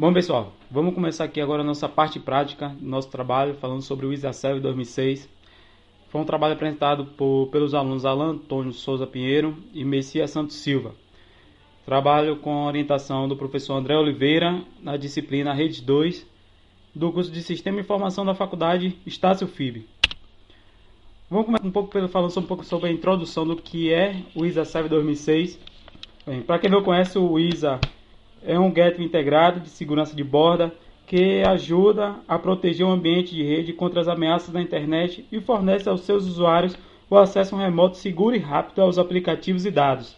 Bom, pessoal, vamos começar aqui agora a nossa parte prática do nosso trabalho, falando sobre o ISA Server 2006. Foi um trabalho apresentado pelos alunos Alan Antônio Souza Pinheiro e Messias Santos Silva. Trabalho com a orientação do professor André Oliveira na disciplina Redes 2 do curso de Sistema de Informação da Faculdade Estácio FIB. Vamos começar falando um pouco sobre a introdução do que é o ISA Server 2006. Para quem não conhece, o ISA é um gateway integrado de segurança de borda que ajuda a proteger o ambiente de rede contra as ameaças da internet e fornece aos seus usuários o acesso remoto seguro e rápido aos aplicativos e dados.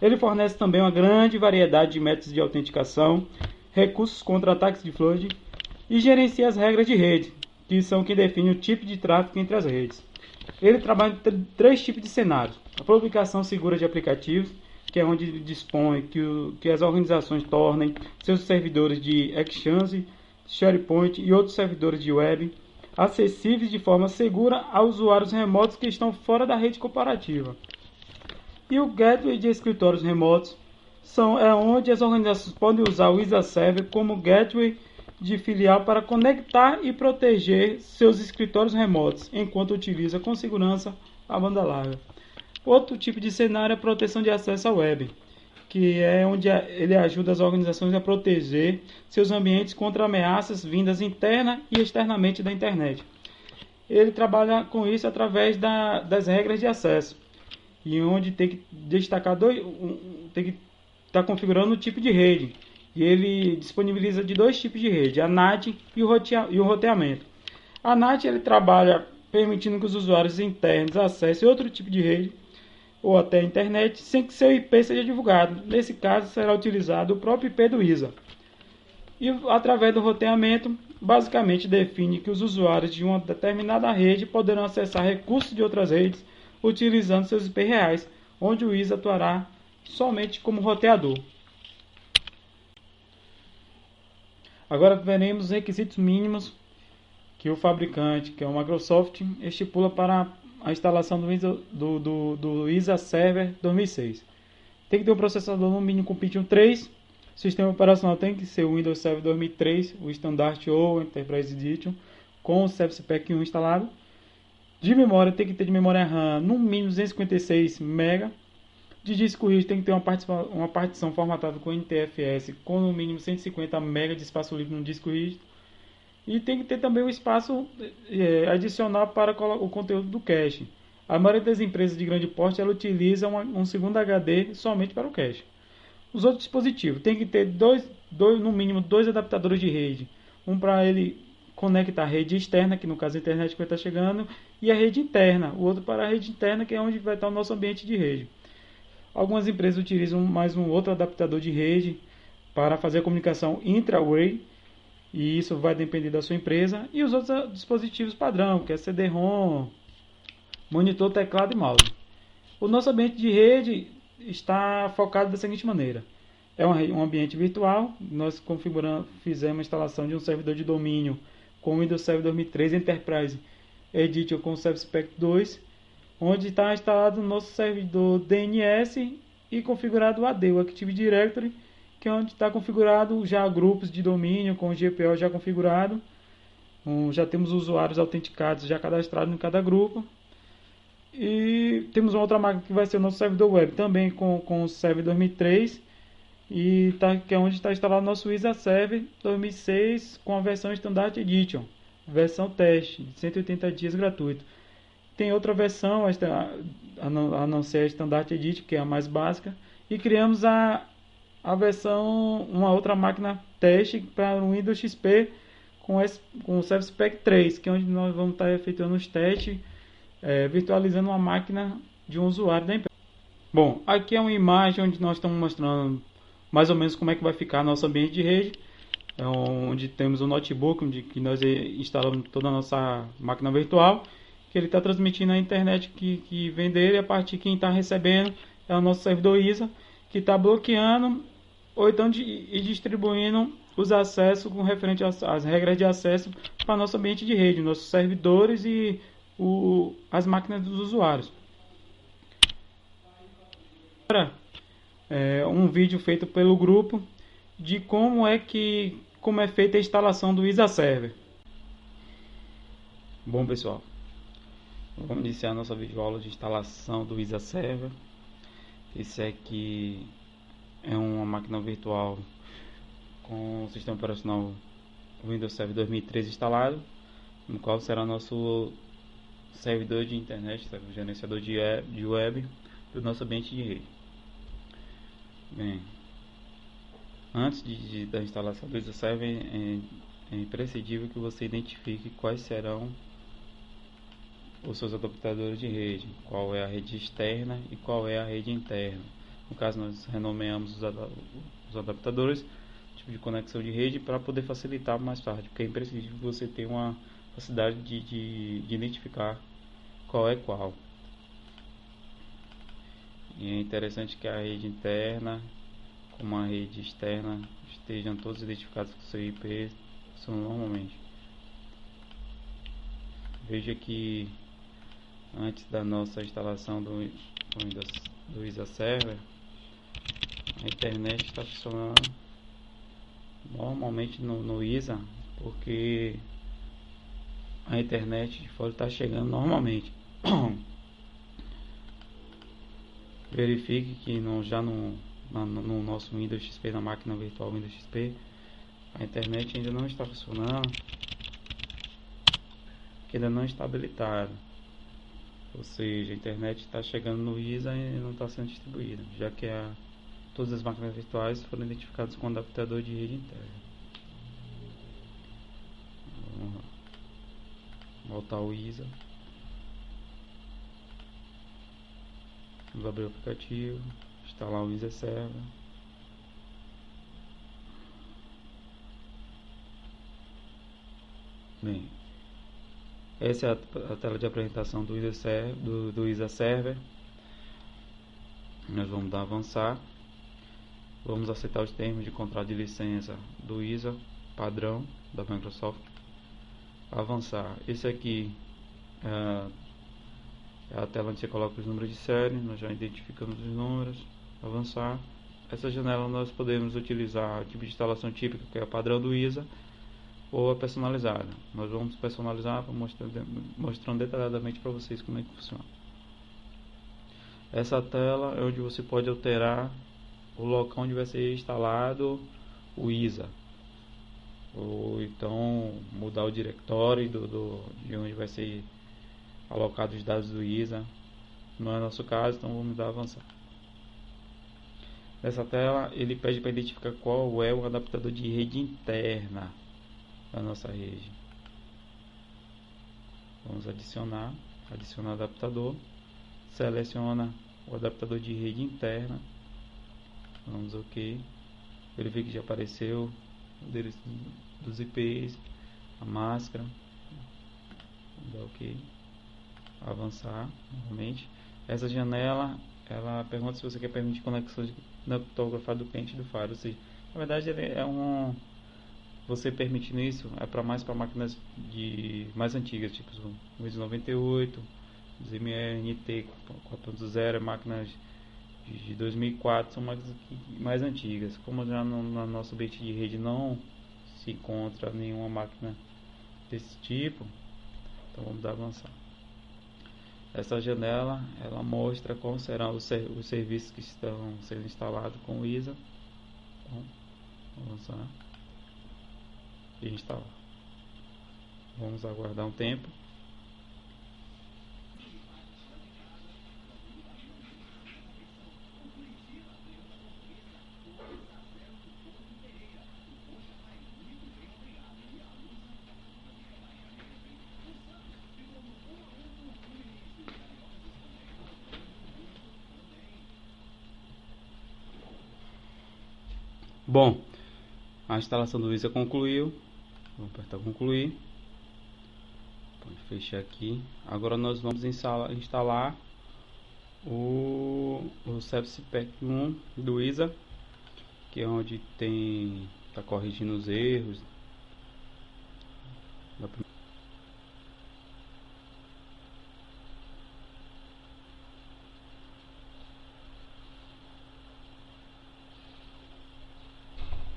Ele fornece também uma grande variedade de métodos de autenticação, recursos contra ataques de flood e gerencia as regras de rede, que são que definem o tipo de tráfego entre as redes. Ele trabalha em três tipos de cenários: a publicação segura de aplicativos, que é onde dispõe que as organizações tornem seus servidores de Exchange, SharePoint e outros servidores de web acessíveis de forma segura a usuários remotos que estão fora da rede corporativa. E o Gateway de escritórios remotos é onde as organizações podem usar o ISA Server como gateway de filial para conectar e proteger seus escritórios remotos, enquanto utiliza com segurança a banda larga. Outro tipo de cenário é a proteção de acesso à web, que é onde ele ajuda as organizações a proteger seus ambientes contra ameaças vindas interna e externamente da internet. Ele trabalha com isso através das regras de acesso, e onde tem que destacar tem que estar configurando o tipo de rede. E ele disponibiliza de dois tipos de rede, a NAT e o roteamento. A NAT ele trabalha permitindo que os usuários internos acessem outro tipo de rede ou até a internet sem que seu IP seja divulgado. Nesse caso, será utilizado o próprio IP do ISA. E através do roteamento, basicamente define que os usuários de uma determinada rede poderão acessar recursos de outras redes utilizando seus IP reais, onde o ISA atuará somente como roteador. Agora veremos os requisitos mínimos que o fabricante, que é o Microsoft, estipula para a instalação do ISA Server 2006. Tem que ter um processador no mínimo com Pentium 3. O sistema operacional tem que ser o Windows Server 2003, o Standard ou o Enterprise Edition, com o Service Pack 1 instalado. De memória, tem que ter de memória RAM no mínimo 256 MB. De disco rígido, tem que ter uma partição formatada com NTFS com no mínimo 150 MB de espaço livre no disco rígido. E tem que ter também um espaço adicional para o conteúdo do cache. A maioria das empresas de grande porte ela utiliza um segundo HD somente para o cache. Os outros dispositivos tem que ter no mínimo dois adaptadores de rede. Um para ele conectar a rede externa, que no caso a internet que vai estar chegando, e a rede interna. O outro para a rede interna, que é onde vai estar o nosso ambiente de rede. Algumas empresas utilizam mais um outro adaptador de rede para fazer a comunicação intra-array, e isso vai depender da sua empresa. E os outros dispositivos padrão, que é CD-ROM, monitor, teclado e mouse. O nosso ambiente de rede está focado da seguinte maneira: é um ambiente virtual. Nós fizemos a instalação de um servidor de domínio com o Windows Server 2003 Enterprise Edition com o Service Pack 2, onde está instalado o nosso servidor DNS e configurado o AD, o Active Directory, que é onde está configurado já grupos de domínio com o GPO já configurado. Já temos usuários autenticados já cadastrados em cada grupo. E temos uma outra máquina que vai ser o nosso servidor web, também com o Server 2003, que é onde está instalado o nosso ISA Server 2006 com a versão Standard Edition, versão teste, de 180 dias gratuito. Tem outra versão, a não ser a Standard Edition, que é a mais básica, e criamos a versão, uma outra máquina teste para o Windows XP com o Service Pack 3, que é onde nós vamos estar efetuando os testes, virtualizando uma máquina de um usuário da empresa. Bom, aqui é uma imagem onde nós estamos mostrando mais ou menos como é que vai ficar nosso ambiente de rede, onde temos um notebook onde nós instalamos toda a nossa máquina virtual, que ele está transmitindo a internet que vem dele. A partir de quem está recebendo é o nosso servidor ISA, que está bloqueando ou então distribuindo os acessos com referente às regras de acesso para nosso ambiente de rede, nossos servidores e as máquinas dos usuários. Agora, um vídeo feito pelo grupo de como é que como é feita a instalação do ISA Server. Bom pessoal, vamos iniciar nossa videoaula de instalação do ISA Server. Esse aqui é uma máquina virtual com o sistema operacional Windows Server 2013 instalado, no qual será nosso servidor de internet, gerenciador de web do nosso ambiente de rede. Bem, antes da instalação do ISA Server, é imprescindível que você identifique quais serão os seus adaptadores de rede, qual é a rede externa e qual é a rede interna. No caso, nós renomeamos os adaptadores, tipo de conexão de rede, para poder facilitar mais tarde, porque é imprescindível que você tenha uma facilidade de identificar qual é qual. E é interessante que a rede interna como a rede externa estejam todos identificados com seu IP normalmente. Veja que antes da nossa instalação do ISA Server, a internet está funcionando normalmente no ISA, porque a internet de fora está chegando normalmente. Verifique que no nosso Windows XP, na máquina virtual Windows XP, a internet ainda não está funcionando, que ainda não está habilitada. Ou seja, a internet está chegando no ISA e não está sendo distribuída, já que todas as máquinas virtuais foram identificadas com adaptador de rede interna. Vamos voltar ao ISA. Vamos abrir o aplicativo, instalar o ISA Server. Bem, essa é a tela de apresentação do ISA Server. Nós vamos dar avançar. Vamos aceitar os termos de contrato de licença do ISA padrão da Microsoft. Avançar. Esse aqui é a tela onde você coloca os números de série. Nós já identificamos os números. Avançar. Essa janela nós podemos utilizar o tipo de instalação típica, que é o padrão do ISA, ou a personalizada. Nós vamos personalizar, mostrando detalhadamente para vocês como é que funciona. Essa tela é onde você pode alterar o local onde vai ser instalado o ISA, ou então mudar o diretório de onde vai ser alocado os dados do ISA. Não é nosso caso, então vamos dar avançar. Nessa tela ele pede para identificar qual é o adaptador de rede interna da nossa rede. Vamos adicionar adaptador, seleciona o adaptador de rede interna, vamos OK, verifique que já apareceu o endereço dos IPs, a máscara, vamos dar OK, avançar novamente. Essa janela ela pergunta se você quer permitir conexão criptografada do cliente e do firewall, ou seja, na verdade ele é você permitindo isso é para máquinas mais antigas, tipo o Windows 98, ZMNT 4.0, máquinas de 2004, são máquinas mais antigas. Como já no nosso ambiente de rede não se encontra nenhuma máquina desse tipo, então vamos dar avançar. Essa janela ela mostra como serão os serviços que estão sendo instalados com o ISA. Então, avançar e instalar. Vamos aguardar um tempo. Bom, a instalação do ISA concluiu. Vamos apertar concluir. Pode fechar aqui. Agora nós vamos instalar o Service Pack 1 do ISA, que é onde está corrigindo os erros.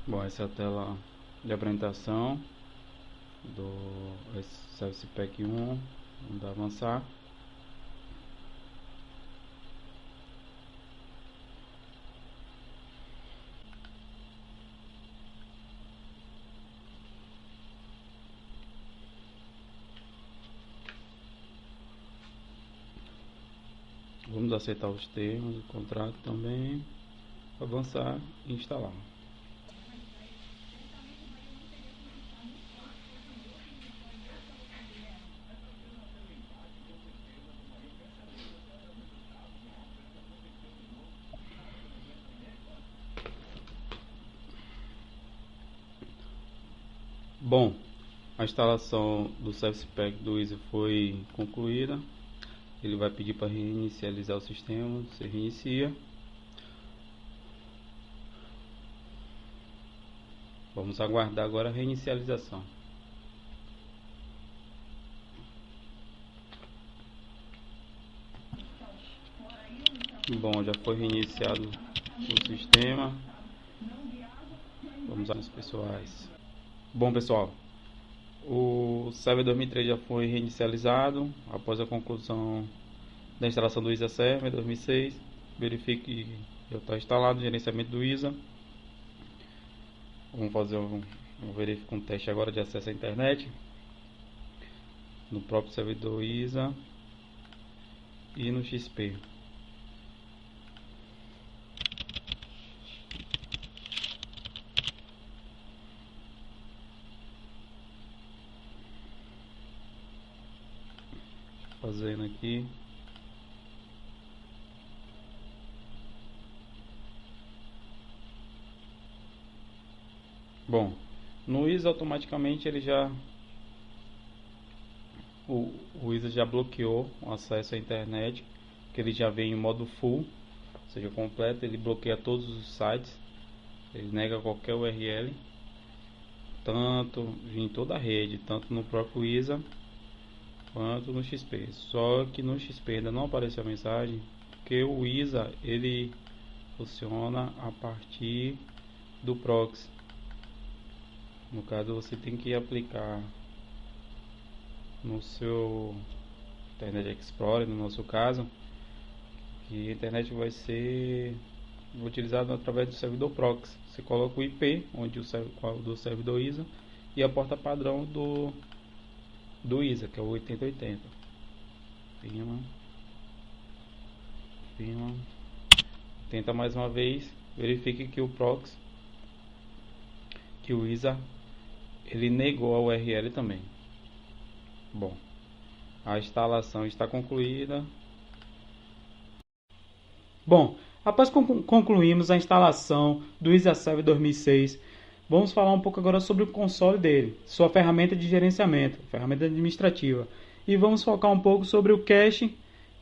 Bom, essa é a tela de apresentação do Service Pack 1. Vamos avançar. Vamos aceitar os termos do contrato também, avançar e instalar. Bom, a instalação do Service Pack do ISA foi concluída. Ele vai pedir para reinicializar o sistema. Você reinicia. Vamos aguardar agora a reinicialização. Bom, já foi reiniciado o sistema. Vamos aos pessoais. Bom, pessoal, o Server 2003 já foi reinicializado após a conclusão da instalação do ISA Server 2006. Verifique que já está instalado o gerenciamento do ISA. Vamos fazer um teste agora de acesso à internet no próprio servidor ISA e no XP. Fazendo aqui. Bom, no ISA automaticamente ele já o ISA já bloqueou o acesso à internet, que ele já vem em modo full, ou seja, completo. Ele bloqueia todos os sites, ele nega qualquer URL, tanto em toda a rede, tanto no próprio ISA quanto no XP. Só que no XP ainda não apareceu a mensagem, porque o ISA ele funciona a partir do proxy. No caso, você tem que aplicar no seu Internet Explorer, no nosso caso, que a internet vai ser utilizada através do servidor proxy. Você coloca o IP, onde do servidor ISA, e a porta padrão do ISA, que é o 8080. Tenta mais uma vez, verifique que o proxy, que o ISA, ele negou a URL também. Bom, a instalação está concluída. Bom, após concluirmos a instalação do ISA Server 2006, vamos falar um pouco agora sobre o console dele, sua ferramenta de gerenciamento, ferramenta administrativa, e vamos focar um pouco sobre o cache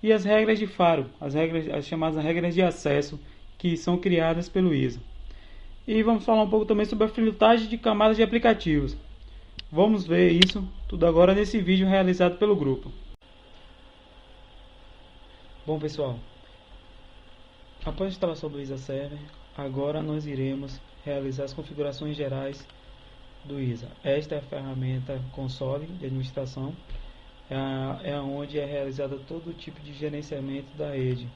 e as regras de faro, as chamadas regras de acesso que são criadas pelo ISA. E vamos falar um pouco também sobre a filtragem de camadas de aplicativos. Vamos ver isso tudo agora nesse vídeo realizado pelo grupo. Bom, pessoal, após a instalação do ISA Server, agora nós iremos realizar as configurações gerais do ISA. Esta é a ferramenta console de administração, é onde é realizado todo tipo de gerenciamento da rede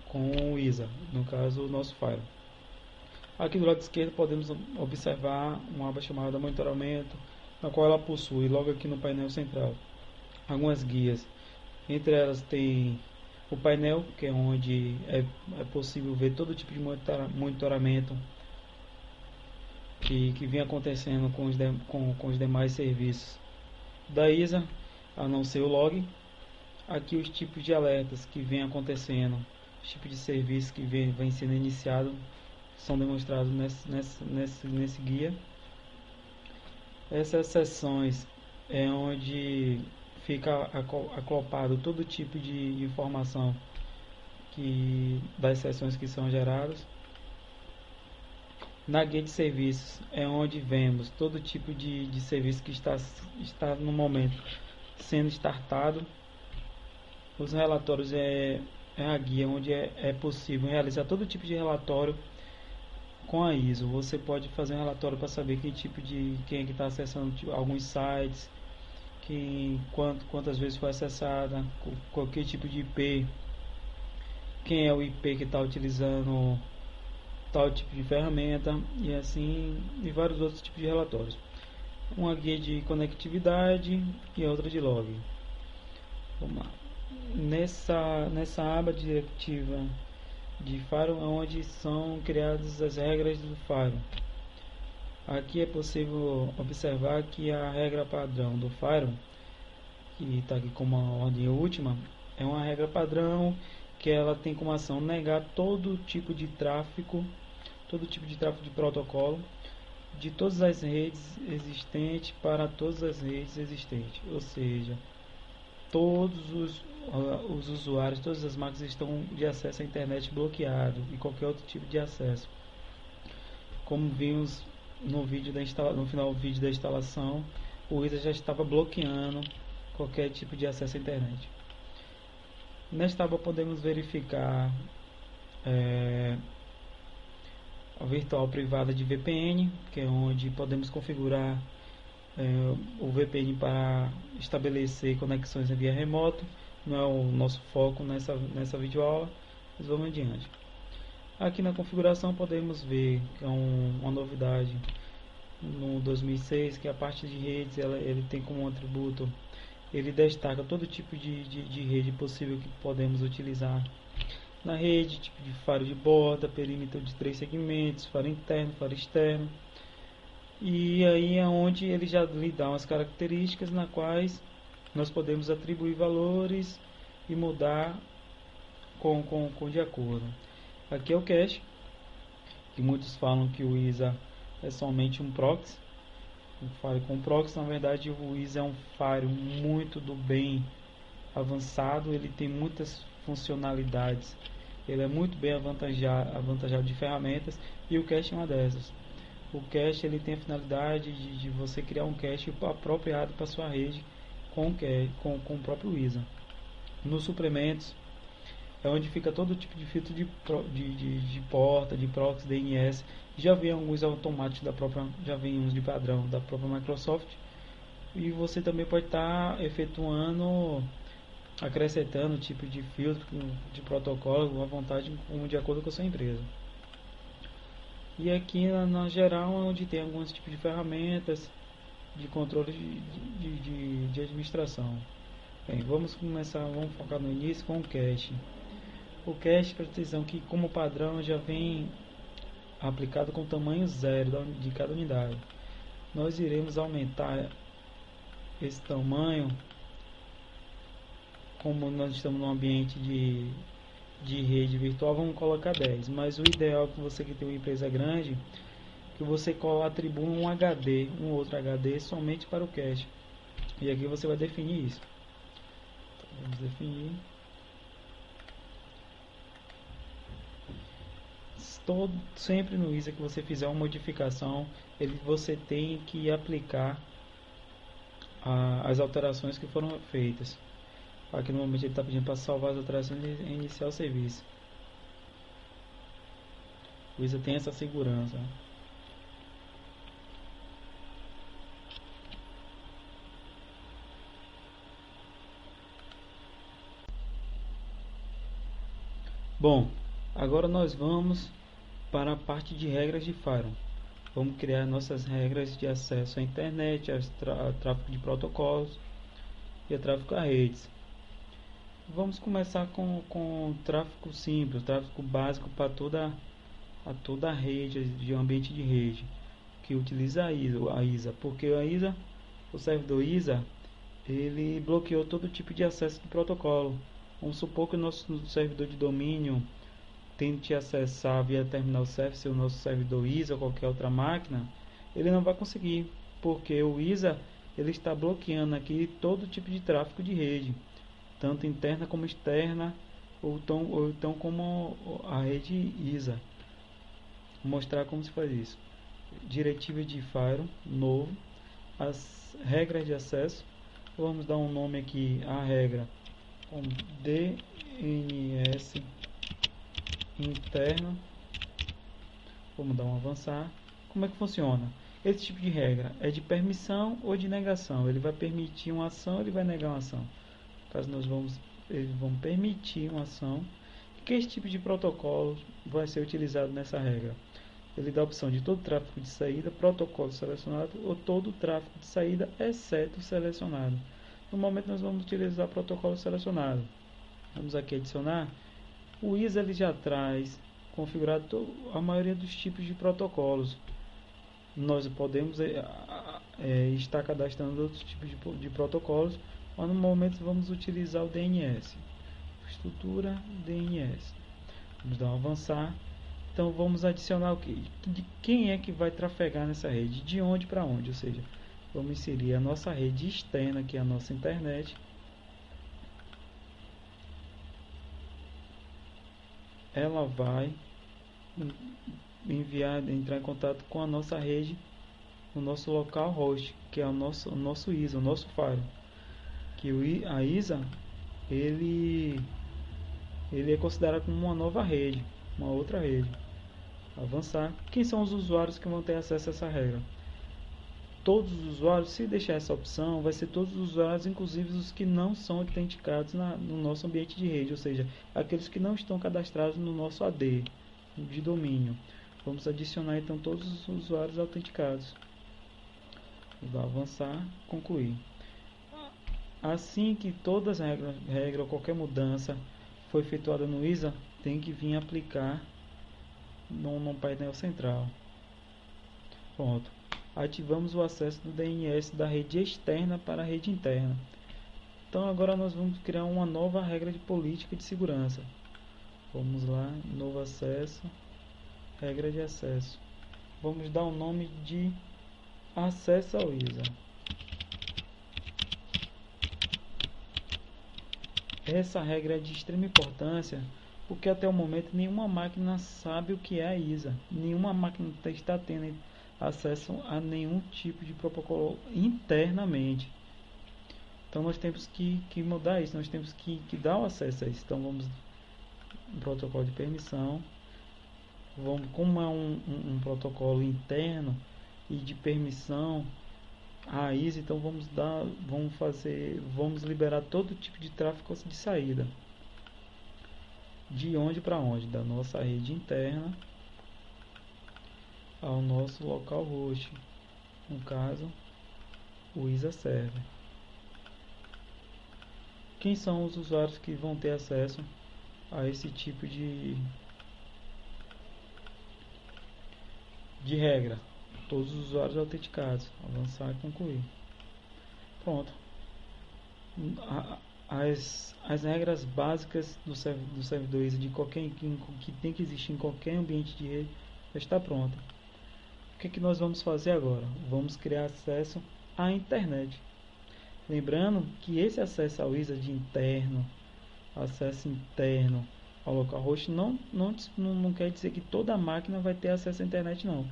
com o ISA, no caso o nosso file. Aqui do lado esquerdo podemos observar uma aba chamada monitoramento, na qual ela possui, logo aqui no painel central, algumas guias. Entre elas tem o painel, que é onde é possível ver todo tipo de monitoramento que vem acontecendo com os demais serviços da ISA, a não ser o log. Aqui os tipos de alertas que vem acontecendo, os tipos de serviço que vem sendo iniciado, são demonstrados nesse guia. Essas seções é onde fica acoplado todo tipo de informação das seções que são geradas. Na guia de serviços é onde vemos todo tipo de serviço que está no momento sendo startado. Os relatórios é a guia onde é possível realizar todo tipo de relatório com a ISO, você pode fazer um relatório para saber quem é que está acessando alguns sites, quantas vezes foi acessada, qualquer tipo de IP, quem é o IP que está utilizando tal tipo de ferramenta, e assim, e vários outros tipos de relatórios. Uma guia de conectividade e outra de log. Vamos lá. Nessa aba diretiva de Firewall é onde são criadas as regras do Firewall. Aqui é possível observar que a regra padrão do Firewall, que está aqui como a ordem última, é uma regra padrão que ela tem como ação negar todo tipo de tráfego de protocolo de todas as redes existentes para todas as redes existentes, ou seja, todos os usuários, todas as máquinas estão de acesso à internet bloqueado e qualquer outro tipo de acesso. Como vimos no final do vídeo da instalação, o ISA já estava bloqueando qualquer tipo de acesso à internet. Nesta aba podemos verificar a virtual privada de VPN, que é onde podemos configurar o VPN para estabelecer conexões via remoto. Não é o nosso foco nessa videoaula, mas vamos adiante. Aqui na configuração podemos ver que é uma novidade no 2006, que a parte de redes ele tem como atributo, ele destaca todo tipo de rede possível que podemos utilizar na rede, tipo de faro de borda, perímetro de 3 segmentos, faro interno, faro externo. E aí é onde ele já lhe dá umas características na quais nós podemos atribuir valores e mudar de acordo. Aqui é o cache, que muitos falam que o ISA é somente um proxy, um firewall com proxy. Na verdade o ISA é um firewall muito bem avançado, ele tem muitas funcionalidades, ele é muito bem avantajado de ferramentas, e o cache é uma dessas. O cache ele tem a finalidade de você criar um cache apropriado para sua rede com o próprio ISA. Nos suplementos é onde fica todo tipo de filtro de porta, de proxy, DNS. Já vem alguns automáticos já vem uns de padrão da própria Microsoft, e você também pode estar acrescentando tipo de filtro de protocolo à vontade, de acordo com a sua empresa. E aqui na geral, onde tem alguns tipos de ferramentas de controle de administração. Bem, vamos focar no início com o cache. O cache, presta atenção que como padrão já vem aplicado com tamanho 0 de cada unidade. Nós iremos aumentar esse tamanho, como nós estamos num ambiente de rede virtual, vamos colocar 10. Mas o ideal é que você que tem uma empresa grande, que você atribua um outro HD somente para o cache. E aqui você vai definir isso. Então, vamos definir. Sempre no ISA que você fizer uma modificação, você tem que aplicar as alterações que foram feitas. Aqui no momento ele está pedindo para salvar as alterações e iniciar o serviço. O ISA tem essa segurança. Bom, agora nós vamos para a parte de regras de Firewall. Vamos criar nossas regras de acesso à internet, a tráfego de protocolos e a tráfego a redes. Vamos começar com tráfego simples, tráfego básico para toda a rede, de ambiente de rede, que utiliza a ISA, porque o servidor ISA, ele bloqueou todo tipo de acesso do protocolo. Vamos supor que o nosso servidor de domínio tente acessar via terminal service o nosso servidor ISA ou qualquer outra máquina, ele não vai conseguir, porque o ISA ele está bloqueando aqui todo tipo de tráfego de rede, tanto interna como externa, ou então como a rede ISA. Vou mostrar como se faz isso. Diretiva de Firewall novo, as regras de acesso. Vamos dar um nome aqui à regra com DNS interno, Vamos dar um avançar. Como é que funciona? Esse tipo de regra é de permissão ou de negação. Ele vai permitir uma ação, ele vai negar uma ação. Caso eles vão permitir uma ação, que esse tipo de protocolo vai ser utilizado nessa regra? Ele dá a opção de todo tráfego de saída, protocolo selecionado, ou todo tráfego de saída, exceto o selecionado. No momento nós vamos utilizar protocolo selecionado. Vamos aqui adicionar. O ISA ele já traz configurado a maioria dos tipos de protocolos. Nós podemos estar cadastrando outros tipos de protocolos, mas no momento vamos utilizar o DNS. Estrutura DNS. Vamos dar um avançar. Então vamos adicionar o que? De quem é que vai trafegar nessa rede? De onde para onde? Ou seja, vamos inserir a nossa rede externa, que é a nossa internet. Ela vai entrar em contato com a nossa rede, o nosso local host, que é o nosso ISA, o nosso firewall. Que a ISA ele é considerado como uma nova rede, uma outra rede. Avançar. Quem são os usuários que vão ter acesso a essa regra? Todos os usuários, se deixar essa opção, vai ser todos os usuários, inclusive os que não são autenticados no nosso ambiente de rede, ou seja, aqueles que não estão cadastrados no nosso AD de domínio. Vamos adicionar então todos os usuários autenticados. Vou avançar, concluir. Assim que todas as regras ou qualquer mudança foi efetuada no ISA, tem que vir aplicar no painel central. Pronto. Ativamos o acesso do DNS da rede externa para a rede interna. Então agora nós vamos criar uma nova regra de política de segurança. Vamos lá, novo acesso, regra de acesso. Vamos dar o nome de acesso ao ISA. Essa regra é de extrema importância porque até o momento nenhuma máquina sabe o que é a ISA. Nenhuma máquina está tendo acesso a nenhum tipo de protocolo internamente. Então nós temos que mudar isso, nós temos que dar o acesso a isso. Então vamos no protocolo de permissão. Como é um protocolo interno e de permissão a ISA, então vamos liberar todo tipo de tráfego de saída. De onde para onde? Da nossa rede interna ao nosso local host, no caso o ISA Server. Quem são os usuários que vão ter acesso a esse tipo de regra? Todos os usuários autenticados. Avançar e concluir. Pronto. As regras básicas do servidor ISA que tem que existir em qualquer ambiente de rede já está pronta. O que nós vamos fazer agora? Vamos criar acesso à internet. Lembrando que esse acesso ao ISA de acesso interno ao localhost não quer dizer que toda máquina vai ter acesso à internet, não.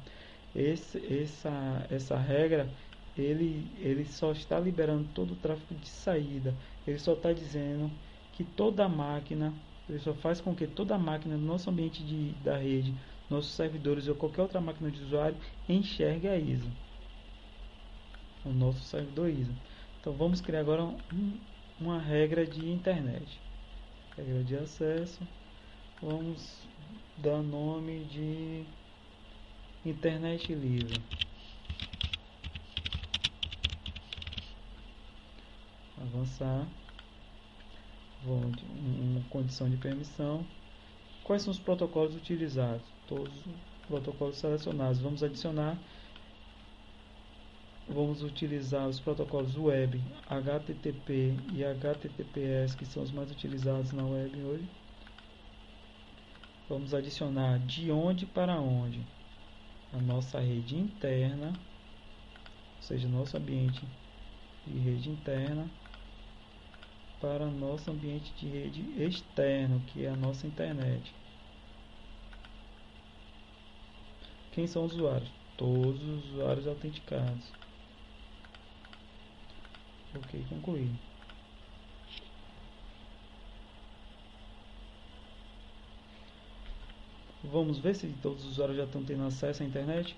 Essa regra ele só está liberando todo o tráfego de saída. Ele só está dizendo que ele só faz com que toda máquina do nosso ambiente da rede, nossos servidores ou qualquer outra máquina de usuário enxergue a ISA, o nosso servidor ISA. Então vamos criar agora uma regra de internet, regra de acesso. Vamos dar nome de internet livre. Avançar. Uma condição de permissão. Quais são os protocolos utilizados? Todos os protocolos selecionados. Vamos utilizar os protocolos web, HTTP e HTTPS, que são os mais utilizados na web hoje. Vamos adicionar de onde para onde? A nossa rede interna, ou seja, nosso ambiente de rede interna, para nosso ambiente de rede externo, que é a nossa internet. Quem são os usuários? Todos os usuários autenticados. Ok, concluir. Vamos ver se todos os usuários já estão tendo acesso à internet.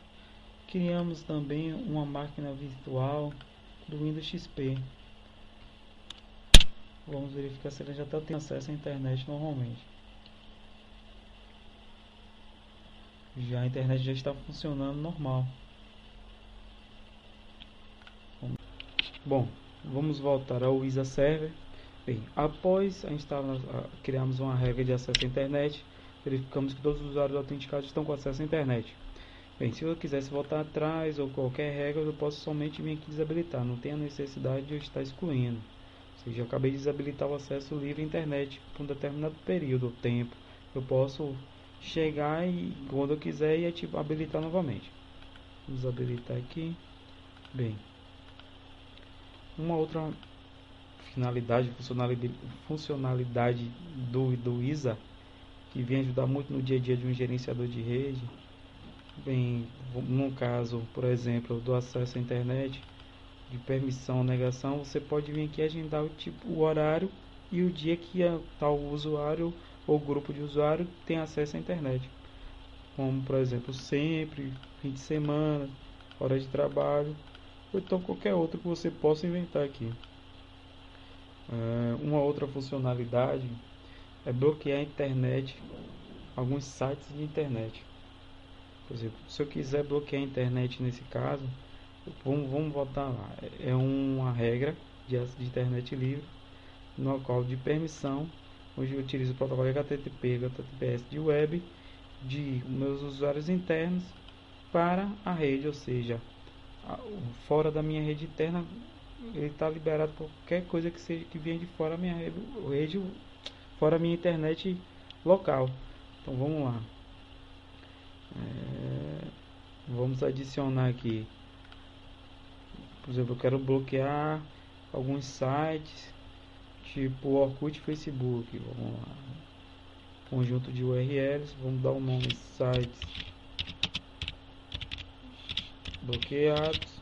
Criamos também uma máquina virtual do Windows XP. Vamos verificar se ele já está tendo acesso à internet normalmente. Já a internet já está funcionando normal. Bom, vamos voltar ao ISA Server. Bem, após criamos uma regra de acesso à internet, verificamos que todos os usuários autenticados estão com acesso à internet. Bem, se eu quisesse voltar atrás ou qualquer regra, eu posso somente vir aqui desabilitar, não tem a necessidade de eu estar excluindo. Ou seja, eu acabei de desabilitar o acesso livre à internet por um determinado período ou tempo. Eu posso chegar e quando eu quiser e habilitar novamente. Vamos habilitar aqui. Bem, uma outra funcionalidade do ISA que vem ajudar muito no dia a dia de um gerenciador de rede. Bem, no caso, por exemplo, do acesso à internet, de permissão ou negação, você pode vir aqui agendar o horário e o dia que tal usuário ou grupo de usuário tem acesso à internet. Como, por exemplo, sempre, fim de semana, hora de trabalho, ou então qualquer outro que você possa inventar aqui. Uma outra funcionalidade é bloquear a internet, alguns sites de internet. Por exemplo, se eu quiser bloquear a internet nesse caso, vamos voltar lá. É uma regra de internet livre, no qual de permissão, onde eu utilizo o protocolo HTTP, HTTPS de web, de meus usuários internos para a rede, ou seja, fora da minha rede interna, ele está liberado por qualquer coisa que seja que venha de fora da minha rede, fora a minha internet local. Então vamos lá. Vamos adicionar aqui, por exemplo, eu quero bloquear alguns sites tipo Orkut e Facebook. Vamos lá, conjunto de URLs, vamos dar o nome sites bloqueados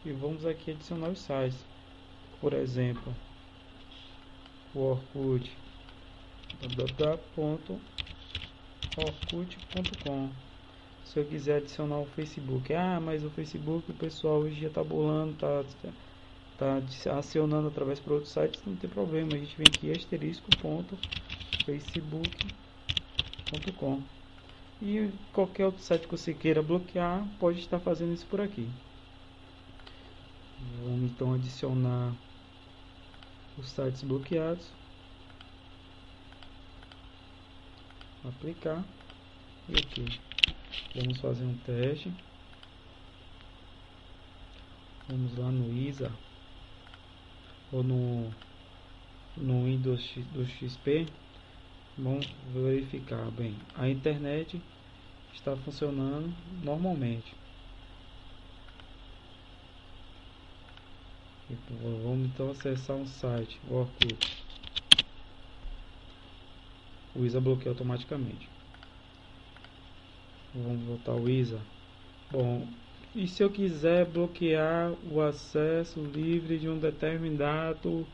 e vamos aqui adicionar os sites, por exemplo, o Orkut, www.orkut.com. Se eu quiser adicionar o Facebook, mas o Facebook o pessoal hoje já está bolando, tá acionando através para outros sites, não tem problema, a gente vem aqui asterisco.facebook.com e qualquer outro site que você queira bloquear pode estar fazendo isso por aqui. Vamos então adicionar os sites bloqueados, aplicar e ok. Vamos fazer um teste. Vamos lá no ISA ou no Windows do XP. Vamos verificar. Bem, a internet está funcionando normalmente. Vamos então acessar um site, o Orkut. O ISA bloqueia automaticamente. Vamos voltar ao ISA. Bom, e se eu quiser bloquear o acesso livre de um determinado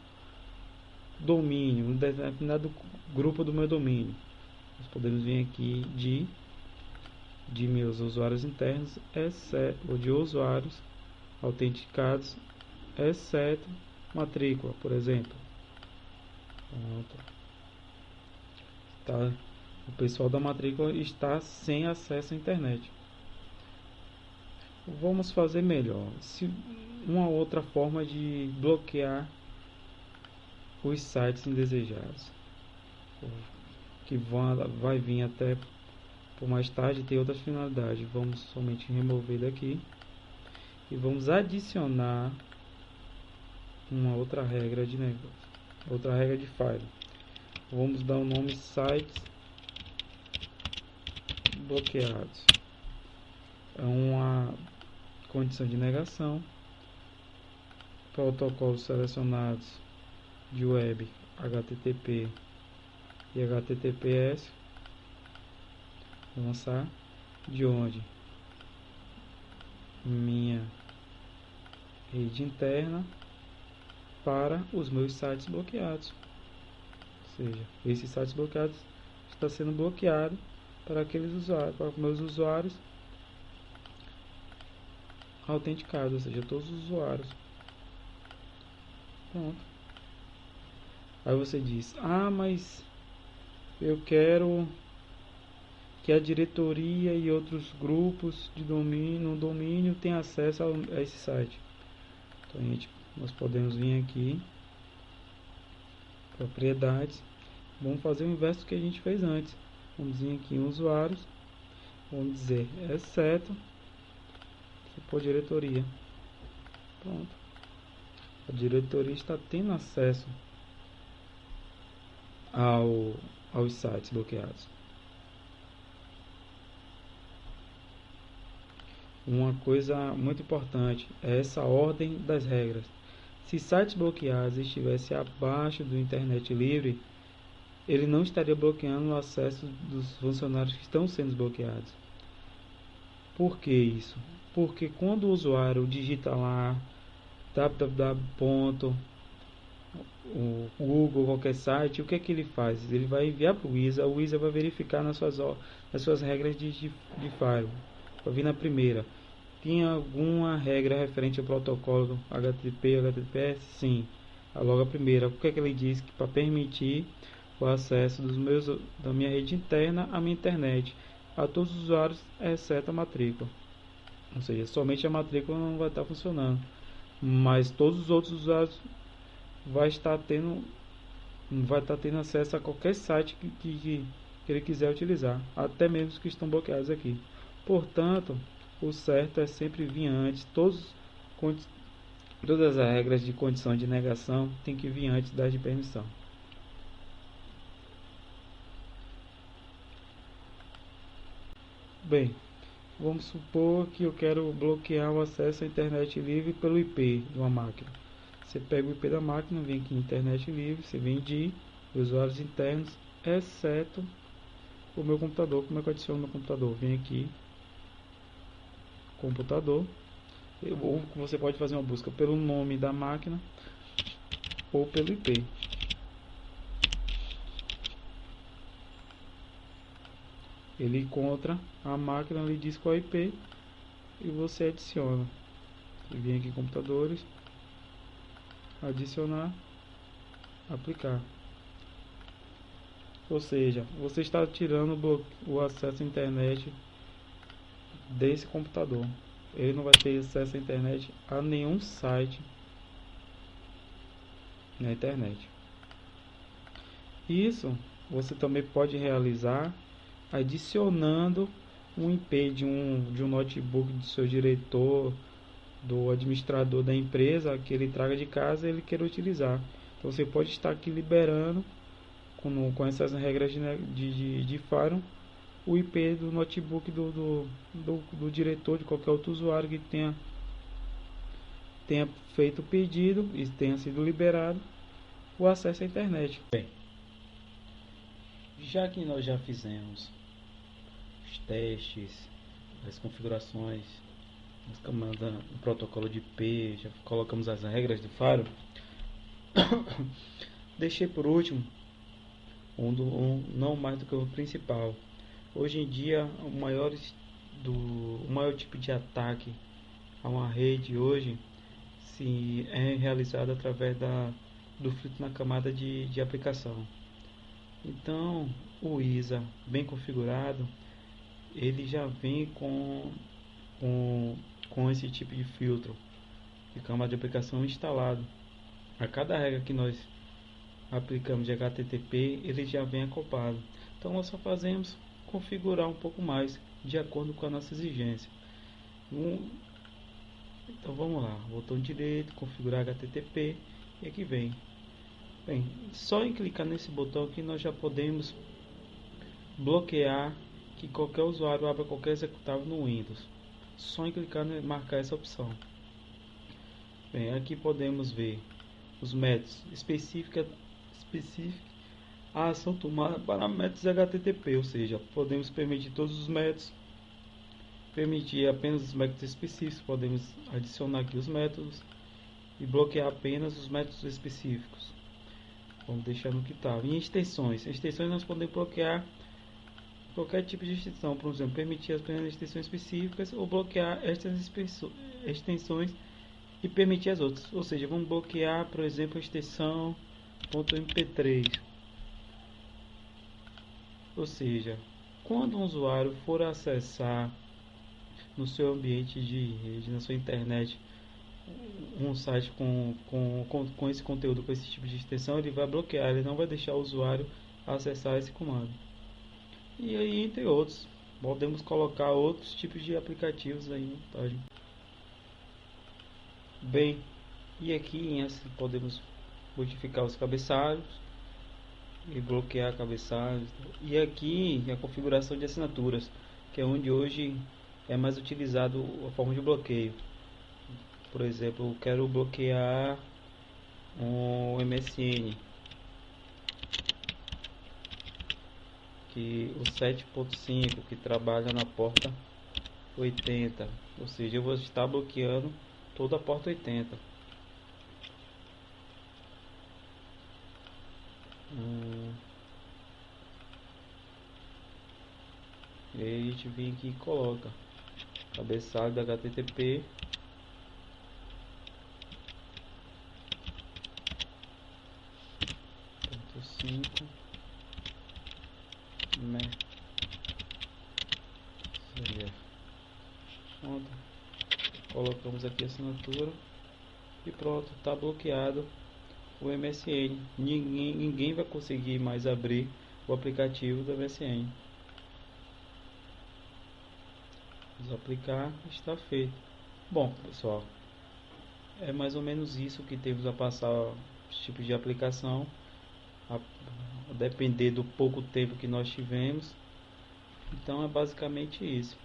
domínio, um determinado grupo do meu domínio, nós podemos vir aqui de meus usuários internos, ou de usuários autenticados, exceto matrícula, por exemplo. Pronto. Tá. O pessoal da matrícula está sem acesso à internet. Vamos fazer melhor. Uma outra forma de bloquear os sites indesejados, que vai vir até por mais tarde, tem outras finalidades. Vamos somente remover daqui e vamos adicionar uma outra regra de negócio, outra regra de file. Vamos dar o nome sites bloqueados. É uma condição de negação. Protocolos selecionados de web, HTTP e HTTPS. Vou lançar de onde minha rede interna para os meus sites bloqueados. Ou seja, esses sites bloqueados está sendo bloqueado para aqueles usuários, para meus usuários autenticados, ou seja, todos os usuários. Pronto. Aí você diz: ah, mas eu quero que a diretoria e outros grupos de domínio, no domínio tenham acesso a esse site. Então nós podemos vir aqui, propriedades, vamos fazer o inverso do que a gente fez antes. Vamos vir aqui em usuários, vamos dizer exceto, por diretoria. Pronto. A diretoria está tendo acesso aos sites bloqueados. Uma coisa muito importante é essa ordem das regras. Se sites bloqueados estivessem abaixo do internet livre, ele não estaria bloqueando o acesso dos funcionários que estão sendo bloqueados. Por que isso? Porque quando o usuário digita lá www. o Google, qualquer site, o que é que ele faz? Ele vai enviar para o Wizard vai verificar nas suas regras de firewall. Vai vir na primeira. Tinha alguma regra referente ao protocolo HTTP, HTTPS? Sim. Logo a primeira. O que é que ele diz? Que para permitir o acesso da minha rede interna à minha internet a todos os usuários, exceto a matrícula. Ou seja, somente a matrícula não vai estar funcionando, mas todos os outros usuários vai estar tendo acesso a qualquer site que ele quiser utilizar, até mesmo os que estão bloqueados aqui. Portanto, o certo é sempre vir antes. Todas as regras de condição de negação tem que vir antes das de permissão. Bem, vamos supor que eu quero bloquear o acesso à internet livre pelo IP de uma máquina. Você pega o IP da máquina, vem aqui em internet livre, você vem de usuários internos, exceto o meu computador. Como é que eu adiciono meu computador? Vem aqui, computador, ou você pode fazer uma busca pelo nome da máquina ou pelo IP. Ele encontra a máquina, ele diz qual é o IP e você adiciona. Você vem aqui em computadores, adicionar, aplicar. Ou seja, você está tirando o acesso à internet desse computador. Ele não vai ter acesso à internet a nenhum site na internet. Isso você também pode realizar adicionando um IP de um notebook do seu diretor, do administrador da empresa, que ele traga de casa e ele queira utilizar. Então você pode estar aqui liberando com essas regras de firewall o IP do notebook do diretor, de qualquer outro usuário que tenha feito o pedido e tenha sido liberado o acesso à internet. Bem, já que nós já fizemos os testes, as configurações, nós comandamos o protocolo de IP, já colocamos as regras do firewall, deixei por último não mais do que o principal. Hoje em dia o maior tipo de ataque a uma rede hoje se é realizado através do filtro na camada de aplicação. Então o ISA bem configurado, ele já vem com esse tipo de filtro de camada de aplicação instalado. A cada regra que nós aplicamos de HTTP, ele já vem acoplado. Então nós só fazemos configurar um pouco mais de acordo com a nossa exigência. Então vamos lá, botão direito, configurar HTTP, e aqui vem. Bem, só em clicar nesse botão aqui nós já podemos bloquear que qualquer usuário abra qualquer executável no Windows. Só em clicar e marcar essa opção. Bem, aqui podemos ver os métodos específicos a ação tomada para métodos HTTP, ou seja, podemos permitir todos os métodos, permitir apenas os métodos específicos, podemos adicionar aqui os métodos e bloquear apenas os métodos específicos. Vamos deixar no que está. Em extensões nós podemos bloquear qualquer tipo de extensão, por exemplo, permitir as pequenas extensões específicas ou bloquear estas extensões e permitir as outras. Ou seja, vamos bloquear, por exemplo, a extensão .mp3. Ou seja, quando um usuário for acessar no seu ambiente de rede, na sua internet, um site com esse conteúdo, com esse tipo de extensão, ele vai bloquear, ele não vai deixar o usuário acessar esse comando. E aí, entre outros, podemos colocar outros tipos de aplicativos aí na página. Bem, e aqui podemos modificar os cabeçalhos e bloquear cabeçalhos. E aqui a configuração de assinaturas, que é onde hoje é mais utilizado a forma de bloqueio. Por exemplo, eu quero bloquear um MSN, que o 7.5 que trabalha na porta 80, ou seja, eu vou estar bloqueando toda a porta 80. E aí a gente vem aqui e coloca cabeçalho da HTTP, ponto 5, pronto, colocamos aqui a assinatura e pronto, está bloqueado o MSN. Ninguém vai conseguir mais abrir o aplicativo do MSN. Vamos aplicar, está feito. Bom, pessoal, é mais ou menos isso que temos a passar, os tipos de aplicação, a depender do pouco tempo que nós tivemos. Então é basicamente isso.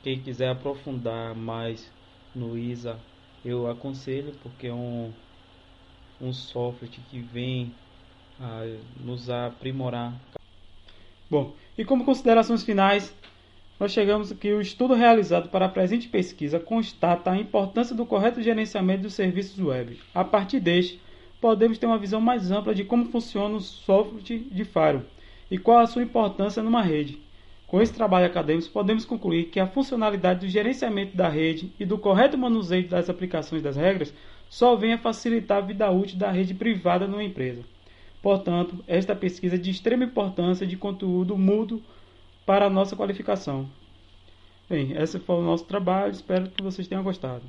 Quem quiser aprofundar mais no ISA, eu aconselho, porque é um software que vem a nos aprimorar. Bom, e como considerações finais, nós chegamos que o estudo realizado para a presente pesquisa constata a importância do correto gerenciamento dos serviços web. A partir deste, podemos ter uma visão mais ampla de como funciona o software de firewall e qual a sua importância numa rede. Com esse trabalho acadêmico, podemos concluir que a funcionalidade do gerenciamento da rede e do correto manuseio das aplicações das regras só vem a facilitar a vida útil da rede privada numa empresa. Portanto, esta pesquisa é de extrema importância de conteúdo mútuo para a nossa qualificação. Bem, esse foi o nosso trabalho, espero que vocês tenham gostado.